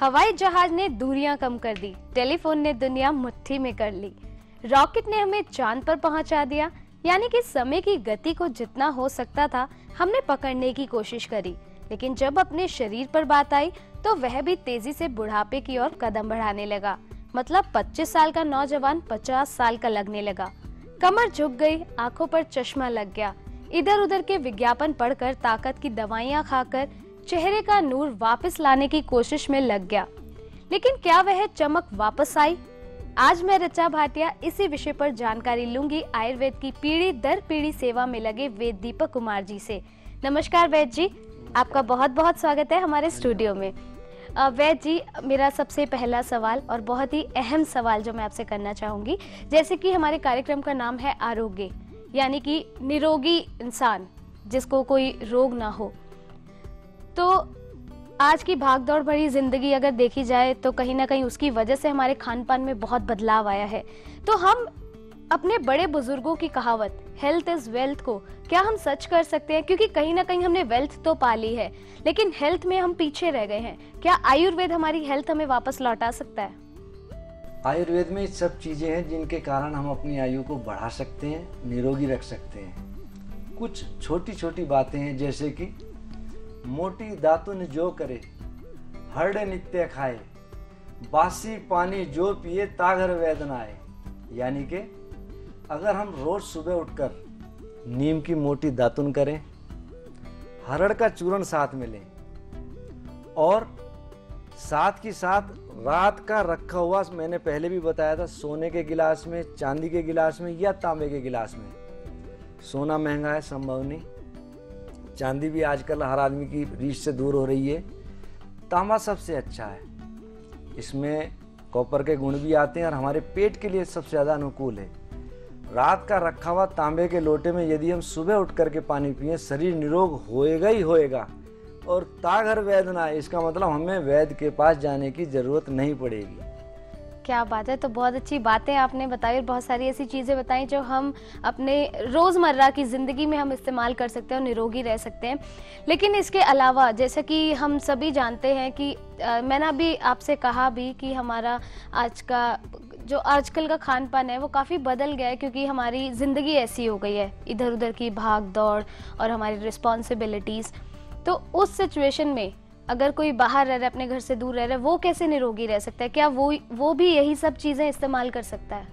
हवाई जहाज ने दूरियां कम कर दी, टेलीफोन ने दुनिया मुट्ठी में कर ली, रॉकेट ने हमें चांद पर पहुंचा दिया। यानी कि समय की गति को जितना हो सकता था हमने पकड़ने की कोशिश करी, लेकिन जब अपने शरीर पर बात आई तो वह भी तेजी से बुढ़ापे की ओर कदम बढ़ाने लगा। मतलब 25 साल का नौजवान 50 साल का लगने लगा। कमर झुक गई, आंखों पर चश्मा लग गया, इधर उधर के विज्ञापन पढ़कर, ताकत की दवाइयां खाकर चेहरे का नूर वापस लाने की कोशिश में लग गया। लेकिन क्या वह चमक वापस आई? आज मैं ऋचा भाटिया इसी विषय पर जानकारी लूंगी आयुर्वेद की पीढ़ी दर पीढ़ी सेवा में लगे वैद्य दीपक कुमार जी से। नमस्कार वैद्य जी, आपका बहुत बहुत स्वागत है हमारे स्टूडियो में। वैद्य जी, मेरा सबसे पहला सवाल और बहुत ही अहम सवाल जो मैं आपसे करना चाहूंगी, जैसे कि हमारे कार्यक्रम का नाम है आरोग्य, यानी कि निरोगी इंसान जिसको कोई रोग ना हो। तो आज की भागदौड़ भरी जिंदगी अगर देखी जाए तो कहीं ना कहीं उसकी वजह से हमारे खान पान में बहुत बदलाव आया है। तो हम अपने बड़े बुजुर्गों की कहावत हेल्थ इज वेल्थ को क्या हम सच कर सकते हैं? क्योंकि कहीं ना कहीं हमने वेल्थ तो पा ली है, लेकिन हेल्थ में हम पीछे रह गए हैं। क्या आयुर्वेद हमारी हेल्थ हमें वापस लौटा सकता है? आयुर्वेद में सब चीज़ें हैं जिनके कारण हम अपनी आयु को बढ़ा सकते हैं, निरोगी रख सकते हैं। कुछ छोटी छोटी बातें हैं, जैसे कि मोटी दातुन जो करे, हरड़े नित्य खाए, बासी पानी जो पिए ताघर वेदना आए। यानी कि अगर हम रोज सुबह उठकर नीम की मोटी दातुन करें, हरड़ का चूर्ण साथ में लें और साथ की साथ रात का रखा हुआ, मैंने पहले भी बताया था, सोने के गिलास में, चांदी के गिलास में या तांबे के गिलास में। सोना महंगा है, संभव नहीं। चांदी भी आजकल हर आदमी की रीच से दूर हो रही है। तांबा सबसे अच्छा है, इसमें कॉपर के गुण भी आते हैं और हमारे पेट के लिए सबसे ज़्यादा अनुकूल है। रात का रखा हुआ तांबे के लोटे में यदि हम सुबह उठ करके पानी पिए, शरीर निरोग होएगा ही होएगा। और ताघर वेदना, इसका मतलब हमें वैद्य के पास जाने की जरूरत नहीं पड़ेगी। क्या बात है। तो बहुत अच्छी बातें आपने बताई और बहुत सारी ऐसी चीज़ें बताई जो हम अपने रोज़मर्रा की ज़िंदगी में हम इस्तेमाल कर सकते हैं और निरोगी रह सकते हैं। लेकिन इसके अलावा जैसा कि हम सभी जानते हैं कि मैंने अभी आपसे कहा भी कि हमारा आजकल का खान पान है वो काफ़ी बदल गया है, क्योंकि हमारी ज़िंदगी ऐसी हो गई है, इधर उधर की भाग दौड़ और हमारी रिस्पॉन्सिबिलिटीज़। तो उस सिचुएशन में अगर कोई बाहर रह रहा है, अपने घर से दूर रह रहा है, वो कैसे निरोगी रह सकता है? क्या वो भी यही सब चीज़ें इस्तेमाल कर सकता है?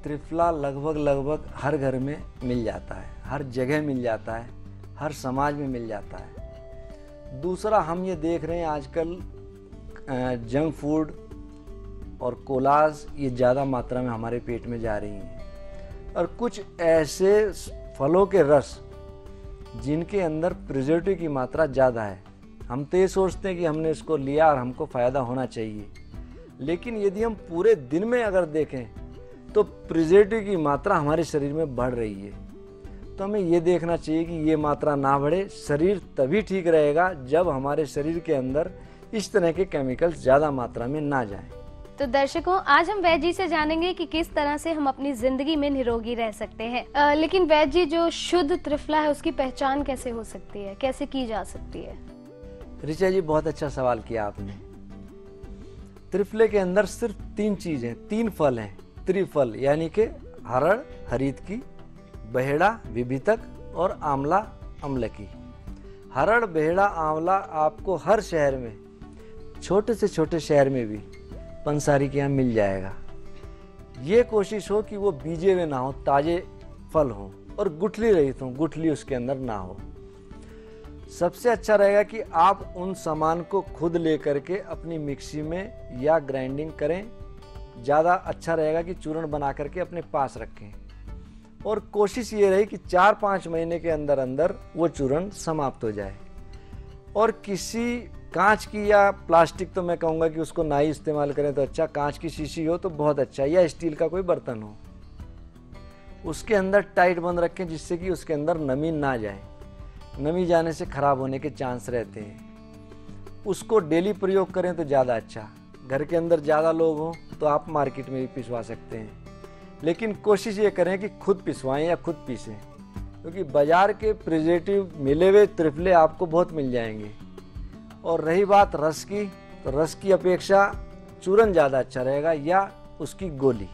त्रिफला लगभग हर घर में मिल जाता है, हर जगह मिल जाता है, हर समाज में मिल जाता है। दूसरा, हम ये देख रहे हैं आजकल जंक फूड और कोलाज ये ज़्यादा मात्रा में हमारे पेट में जा रही हैं। और कुछ ऐसे फलों के रस जिनके अंदर प्रिजर्वेटिव की मात्रा ज़्यादा है। हम तो ये सोचते हैं कि हमने इसको लिया और हमको फ़ायदा होना चाहिए, लेकिन यदि हम पूरे दिन में अगर देखें तो प्रिजर्वेटिव की मात्रा हमारे शरीर में बढ़ रही है। तो हमें ये देखना चाहिए कि ये मात्रा ना बढ़े। शरीर तभी ठीक रहेगा जब हमारे शरीर के अंदर इस तरह के केमिकल्स ज़्यादा मात्रा में ना जाएं। तो दर्शकों, आज हम वैद्य जी से जानेंगे कि किस तरह से हम अपनी जिंदगी में निरोगी रह सकते हैं। लेकिन वैद्य जी, जो शुद्ध त्रिफला है उसकी पहचान कैसे हो सकती है, कैसे की जा सकती है? ऋचा जी, बहुत अच्छा सवाल किया आपने। त्रिफले के अंदर सिर्फ 3 चीजें, 3 फल हैं। त्रिफल यानी कि हरड़ हरितकी, बहेड़ा विभितक और आंवला अम्लकी। हरड़, बहेड़ा, आंवला आपको हर शहर में, छोटे से छोटे शहर में भी पंसारी के यहाँ मिल जाएगा। ये कोशिश हो कि वो बीजे हुए ना हो, ताजे फल हों और गुठली रहित हों, गुठली उसके अंदर ना हो। सबसे अच्छा रहेगा कि आप उन सामान को खुद लेकर के अपनी मिक्सी में या ग्राइंडिंग करें। ज़्यादा अच्छा रहेगा कि चूर्ण बना करके अपने पास रखें और कोशिश ये रही कि 4-5 महीने के अंदर अंदर वो चूर्ण समाप्त हो जाए। और किसी कांच की या प्लास्टिक, तो मैं कहूँगा कि उसको ना ही इस्तेमाल करें तो अच्छा। कांच की शीशी हो तो बहुत अच्छा, या स्टील का कोई बर्तन हो, उसके अंदर टाइट बंद रखें जिससे कि उसके अंदर नमी ना जाए। नमी जाने से खराब होने के चांस रहते हैं। उसको डेली प्रयोग करें तो ज़्यादा अच्छा। घर के अंदर ज़्यादा लोग हों तो आप मार्केट में भी पिसवा सकते हैं, लेकिन कोशिश ये करें कि खुद पिसवाएं या खुद पीसें, क्योंकि बाज़ार के प्रिजर्वेटिव मिले हुए त्रिफले आपको बहुत मिल जाएंगे। और रही बात रस की, तो रस की अपेक्षा चूरन ज़्यादा अच्छा रहेगा या उसकी गोली।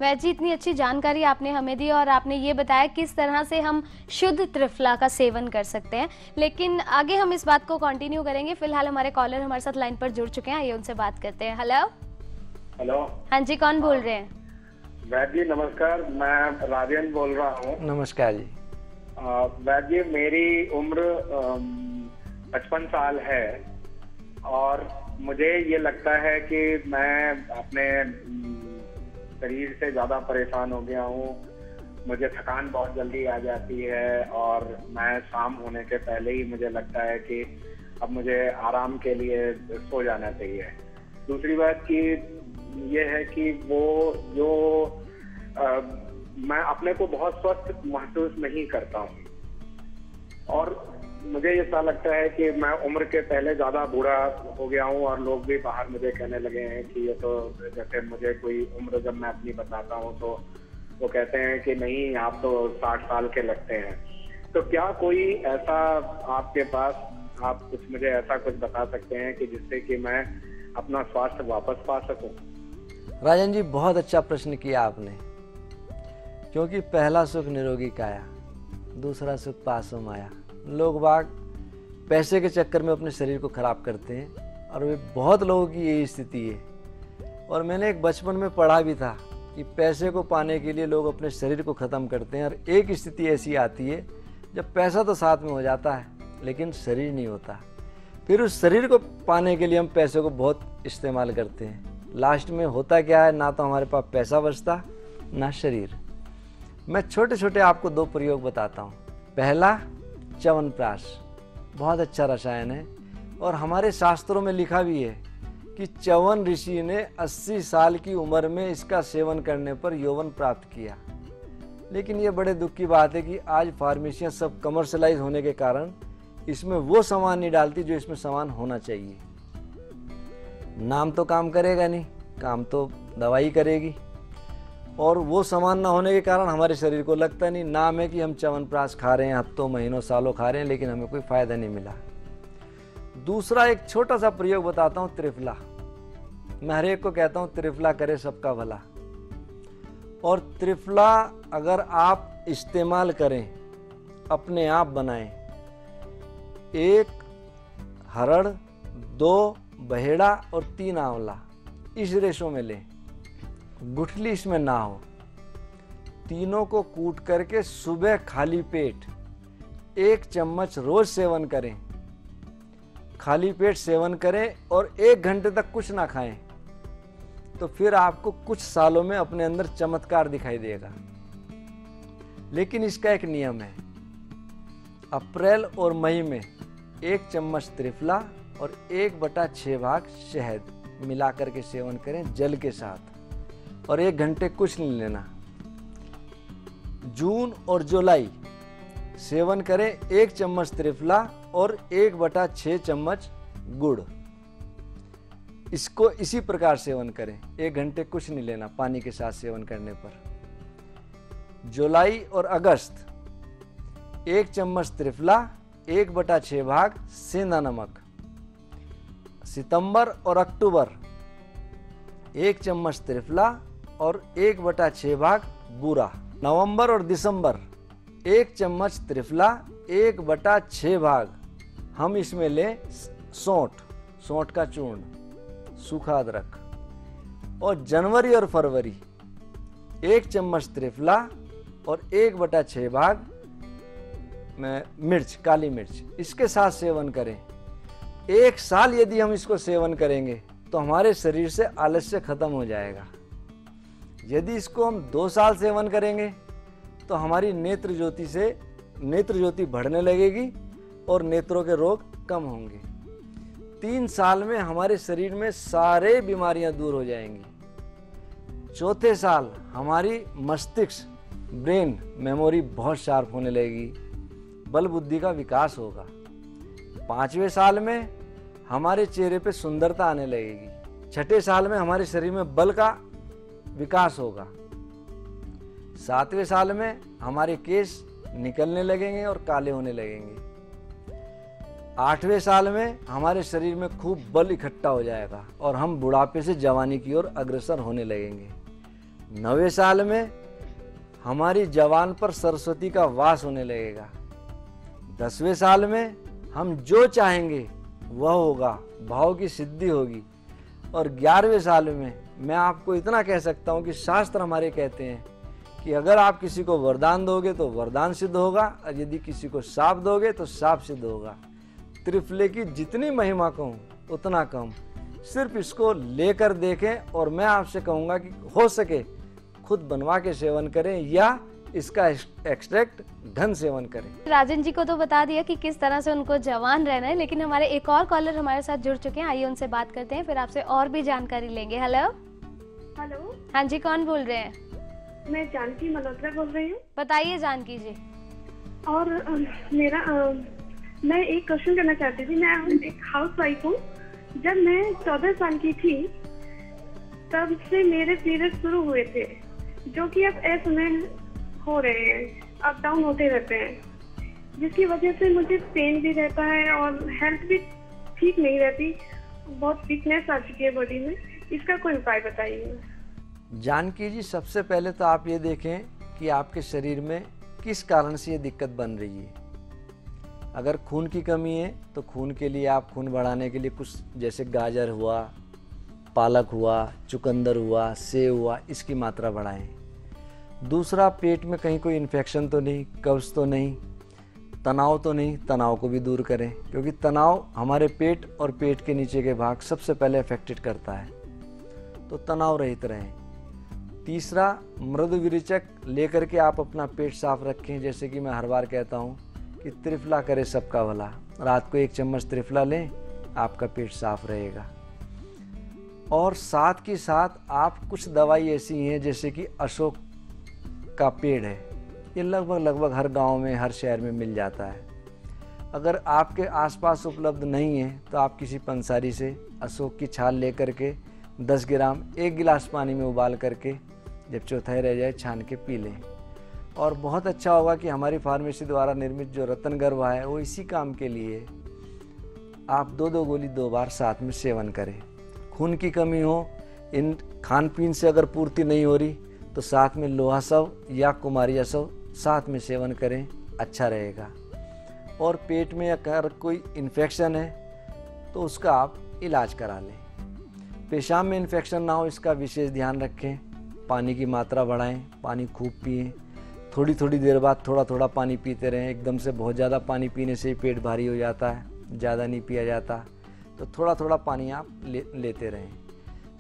वैद्य जी, इतनी अच्छी जानकारी आपने हमें दी और आपने ये बताया किस तरह से हम शुद्ध त्रिफला का सेवन कर सकते हैं, लेकिन आगे हम इस बात को कंटिन्यू करेंगे। फिलहाल हमारे कॉलर हमारे साथ लाइन पर जुड़ चुके हैं, आइए उनसे बात करते हैं। हेलो। हेलो। हाँ जी, कौन बोल रहे हैं? वैद्य जी नमस्कार, मैं राजेंद्र बोल रहा हूँ। नमस्कार जी। वैद्य जी, मेरी उम्र 55 साल है और मुझे ये लगता है कि मैं अपने शरीर से ज्यादा परेशान हो गया हूँ। मुझे थकान बहुत जल्दी आ जाती है और मैं शाम होने के पहले ही मुझे लगता है कि अब मुझे आराम के लिए सो जाना चाहिए। दूसरी बात की ये है कि वो जो मैं अपने को बहुत स्वस्थ महसूस नहीं करता हूँ और मुझे ऐसा लगता है कि मैं उम्र के पहले ज्यादा बूढ़ा हो गया हूँ और लोग भी बाहर मुझे कहने लगे हैं कि ये तो, जैसे मुझे कोई उम्र जब मैं अपनी बताता हूँ तो वो कहते हैं कि नहीं आप तो 60 साल के लगते हैं। तो क्या कोई ऐसा आपके पास, आप कुछ मुझे ऐसा कुछ बता सकते हैं कि जिससे कि मैं अपना स्वास्थ्य वापस पा सकूं? राजन जी, बहुत अच्छा प्रश्न किया आपने, क्योंकि पहला सुख निरोगी काया, दूसरा सुख पासों माया। लोग बाग पैसे के चक्कर में अपने शरीर को खराब करते हैं और वे बहुत लोगों की यही स्थिति है। और मैंने एक बचपन में पढ़ा भी था कि पैसे को पाने के लिए लोग अपने शरीर को ख़त्म करते हैं और एक स्थिति ऐसी आती है जब पैसा तो साथ में हो जाता है लेकिन शरीर नहीं होता। फिर उस शरीर को पाने के लिए हम पैसे को बहुत इस्तेमाल करते हैं। लास्ट में होता क्या है, ना तो हमारे पास पैसा बचता ना शरीर। मैं छोटे छोटे आपको 2 प्रयोग बताता हूँ। पहला, च्यवनप्राश, बहुत अच्छा रसायन है और हमारे शास्त्रों में लिखा भी है कि च्यवन ऋषि ने 80 साल की उम्र में इसका सेवन करने पर यौवन प्राप्त किया। लेकिन ये बड़े दुख की बात है कि आज फार्मेसियाँ सब कमर्शलाइज होने के कारण इसमें वो सामान नहीं डालती जो इसमें सामान होना चाहिए। नाम तो काम करेगा नहीं, काम तो दवाई करेगी और वो सामान ना होने के कारण हमारे शरीर को लगता नहीं। नाम है कि हम च्यवनप्राश खा रहे हैं, हफ्तों महीनों सालों खा रहे हैं, लेकिन हमें कोई फायदा नहीं मिला। दूसरा एक छोटा सा प्रयोग बताता हूँ, त्रिफला। मैं हर एक को कहता हूँ त्रिफला करे सबका भला। और त्रिफला अगर आप इस्तेमाल करें, अपने आप बनाएं, 1 हरड़, 2 बहेड़ा और 3 आंवला, इस रेशो में लें, गुठली इसमें ना हो। तीनों को कूट करके सुबह खाली पेट 1 चम्मच रोज सेवन करें। खाली पेट सेवन करें और 1 घंटे तक कुछ ना खाएं, तो फिर आपको कुछ सालों में अपने अंदर चमत्कार दिखाई देगा। लेकिन इसका एक नियम है, अप्रैल और मई में 1 चम्मच त्रिफला और 1/6 भाग शहद मिला करके सेवन करें जल के साथ, और 1 घंटे कुछ नहीं लेना। जून और जुलाई सेवन करें 1 चम्मच त्रिफला और 1/6 चम्मच गुड़। इसको इसी प्रकार सेवन करें, 1 घंटे कुछ नहीं लेना पानी के साथ सेवन करने पर। जुलाई और अगस्त 1 चम्मच त्रिफला, 1/6 भाग सेंधा नमक। सितंबर और अक्टूबर 1 चम्मच त्रिफला और 1/6 भाग बूरा। नवंबर और दिसंबर 1 चम्मच त्रिफला, 1/6 भाग हम इसमें लें सौंठ का चूर्ण, सूखा अदरक। और जनवरी और फरवरी 1 चम्मच त्रिफला और 1/6 भाग मिर्च, काली मिर्च, इसके साथ सेवन करें। 1 साल यदि हम इसको सेवन करेंगे तो हमारे शरीर से आलस्य खत्म हो जाएगा। यदि इसको हम 2 साल सेवन करेंगे तो हमारी नेत्र ज्योति बढ़ने लगेगी और नेत्रों के रोग कम होंगे। 3 साल में हमारे शरीर में सारे बीमारियां दूर हो जाएंगी। 4थे साल हमारी मस्तिष्क, ब्रेन मेमोरी बहुत शार्प होने लगेगी, बल बुद्धि का विकास होगा। 5वें साल में हमारे चेहरे पे सुंदरता आने लगेगी। 6ठे साल में हमारे शरीर में बल का विकास होगा। 7वें साल में हमारे केश निकलने लगेंगे और काले होने लगेंगे। 8वें साल में हमारे शरीर में खूब बल इकट्ठा हो जाएगा और हम बुढ़ापे से जवानी की ओर अग्रसर होने लगेंगे। 9वें साल में हमारी जवान पर सरस्वती का वास होने लगेगा। 10वें साल में हम जो चाहेंगे वह होगा, भाव की सिद्धि होगी। और 11वें साल में मैं आपको इतना कह सकता हूँ कि शास्त्र हमारे कहते हैं कि अगर आप किसी को वरदान दोगे तो वरदान सिद्ध होगा, और यदि किसी को शाप दोगे तो शाप सिद्ध होगा। त्रिफले की जितनी महिमा कहूँ उतना कम। सिर्फ इसको लेकर देखें और मैं आपसे कहूँगा कि हो सके खुद बनवा के सेवन करें या इसका एक्सट्रैक्ट घन सेवन करें। राजन जी को तो बता दिया कि किस तरह से उनको जवान रहना है, लेकिन हमारे एक और कॉलर हमारे साथ जुड़ चुके हैं। आइए उनसे बात करते हैं, फिर आपसे और भी जानकारी लेंगे। हेलो। हेलो। हाँ जी, कौन बोल रहे हैं? मैं जानकी मल्होत्रा बोल रही हूँ। बताइए जानकी जी। और मैं एक क्वेश्चन करना चाहती थी। मैं एक हाउस वाइफ हूँ। जब मैं 14 साल की थी तब से मेरे पीरियड शुरू हुए थे, जो कि अब असमय हो रहे हैं, अप डाउन होते रहते हैं, जिसकी वजह से मुझे पेन भी रहता है और हेल्थ भी ठीक नहीं रहती। बहुत वीकनेस आ चुकी है बॉडी में। इसका कोई उपाय बताइए। जानकी जी, सबसे पहले तो आप ये देखें कि आपके शरीर में किस कारण से ये दिक्कत बन रही है। अगर खून की कमी है तो खून के लिए आप खून बढ़ाने के लिए कुछ जैसे गाजर हुआ, पालक हुआ, चुकंदर हुआ, सेव हुआ, इसकी मात्रा बढ़ाएं। दूसरा, पेट में कहीं कोई इन्फेक्शन तो नहीं, कब्ज तो नहीं, तनाव तो नहीं, तनाव को भी दूर करें, क्योंकि तनाव हमारे पेट और पेट के नीचे के भाग सबसे पहले अफेक्टेड करता है, तो तनाव रहित रहें। तीसरा, मृदु विरेचक लेकर के आप अपना पेट साफ रखें। जैसे कि मैं हर बार कहता हूँ कि त्रिफला करे सबका भला। रात को 1 चम्मच त्रिफला लें, आपका पेट साफ रहेगा। और साथ के साथ आप कुछ दवाई ऐसी हैं जैसे कि अशोक का पेड़ है, ये लगभग हर गांव में, हर शहर में मिल जाता है। अगर आपके आसपास उपलब्ध नहीं है तो आप किसी पंसारी से अशोक की छाल लेकर के 10 ग्राम 1 गिलास पानी में उबाल करके जब चौथाई रह जाए छान के पी लें। और बहुत अच्छा होगा कि हमारी फार्मेसी द्वारा निर्मित जो रतन गर्वा है वो इसी काम के लिए। आप 2-2 गोली 2 बार साथ में सेवन करें। खून की कमी हो, इन खान पीन से अगर पूर्ति नहीं हो रही तो साथ में लोहा सव या कुमारिया सव साथ में सेवन करें, अच्छा रहेगा। और पेट में अगर कोई इन्फेक्शन है तो उसका आप इलाज करा लें। पेशाब में इन्फेक्शन ना हो इसका विशेष ध्यान रखें। पानी की मात्रा बढ़ाएं, पानी खूब पिएं। थोड़ी थोड़ी देर बाद थोड़ा थोड़ा पानी पीते रहें। एकदम से बहुत ज़्यादा पानी पीने से ही पेट भारी हो जाता है, ज़्यादा नहीं पिया जाता, तो थोड़ा थोड़ा पानी आप लेते रहें।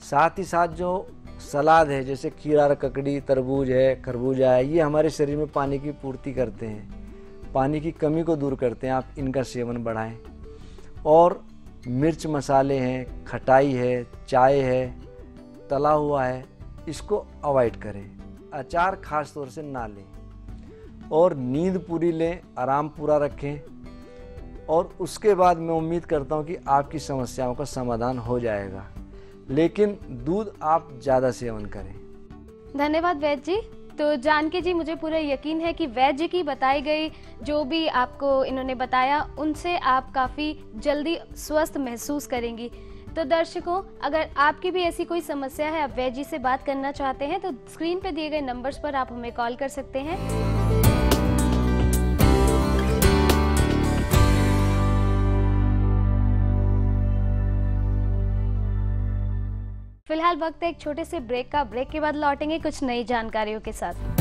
साथ ही साथ जो सलाद है जैसे खीरा, ककड़ी, तरबूज है, खरबूजा है, ये हमारे शरीर में पानी की पूर्ति करते हैं, पानी की कमी को दूर करते हैं। आप इनका सेवन बढ़ाएं। और मिर्च मसाले हैं, खटाई है, चाय है, तला हुआ है, इसको अवॉइड करें। अचार खास तौर से ना लें। और नींद पूरी लें, आराम पूरा रखें। और उसके बाद मैं उम्मीद करता हूँ कि आपकी समस्याओं का समाधान हो जाएगा। लेकिन दूध आप ज़्यादा सेवन करें। धन्यवाद वैद्य जी। तो जानकी जी, मुझे पूरा यकीन है कि वैद्य जी की बताई गई जो भी आपको इन्होंने बताया उनसे आप काफ़ी जल्दी स्वस्थ महसूस करेंगी। तो दर्शकों, अगर आपकी भी ऐसी कोई समस्या है, आप वैद्य जी से बात करना चाहते हैं, तो स्क्रीन पे दिए गए नंबर्स पर आप हमें कॉल कर सकते हैं। फिलहाल वक्त है एक छोटे से ब्रेक का। ब्रेक के बाद लौटेंगे कुछ नई जानकारियों के साथ।